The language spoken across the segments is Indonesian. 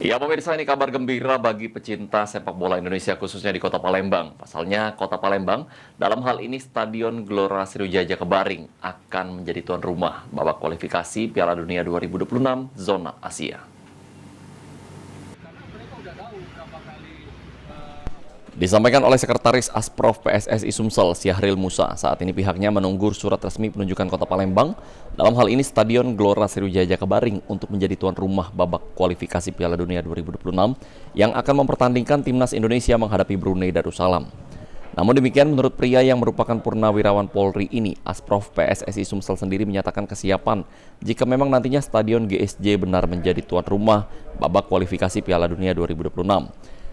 Ya pemirsa, ini kabar gembira bagi pecinta sepak bola Indonesia khususnya di Kota Palembang. Pasalnya Kota Palembang dalam hal ini Stadion Gelora Sriwijaya Kebaring akan menjadi tuan rumah babak kualifikasi Piala Dunia 2026 zona Asia. Disampaikan oleh Sekretaris Asprof PSSI Sumsel, Syahril Musa, saat ini pihaknya menunggu surat resmi penunjukan Kota Palembang, dalam hal ini Stadion Gelora Sriwijaya Kebaring untuk menjadi tuan rumah babak kualifikasi Piala Dunia 2026 yang akan mempertandingkan timnas Indonesia menghadapi Brunei Darussalam. Namun demikian, menurut pria yang merupakan purnawirawan Polri ini, Asprof PSSI Sumsel sendiri menyatakan kesiapan jika memang nantinya Stadion GSJ benar menjadi tuan rumah babak kualifikasi Piala Dunia 2026.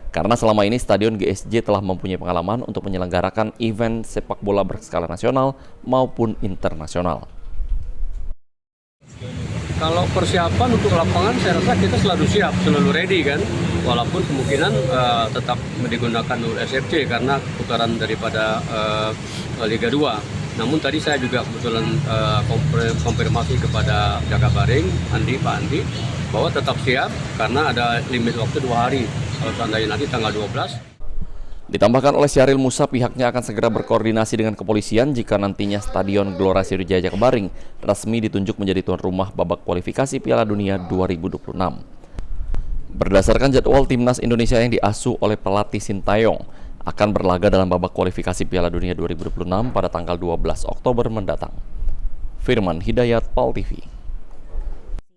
Karena selama ini Stadion GSJ telah mempunyai pengalaman untuk menyelenggarakan event sepak bola berskala nasional maupun internasional. Kalau persiapan untuk lapangan, saya rasa kita selalu siap, selalu ready kan. Walaupun kemungkinan tetap digunakan SFC karena putaran daripada Liga 2. Namun tadi saya juga kebetulan konfirmasi kepada Jakabaring, Pak Andi, bahwa tetap siap karena ada limit waktu 2 hari. Kalau seandainya nanti tanggal 12. Ditambahkan oleh Syahril Musa, pihaknya akan segera berkoordinasi dengan kepolisian jika nantinya Stadion Gelora Sriwijaya Kebaring resmi ditunjuk menjadi tuan rumah babak kualifikasi Piala Dunia 2026. Berdasarkan jadwal timnas Indonesia yang diasuh oleh pelatih Sintayong akan berlaga dalam babak kualifikasi Piala Dunia 2026 pada tanggal 12 Oktober mendatang. Firman Hidayat, PAL TV.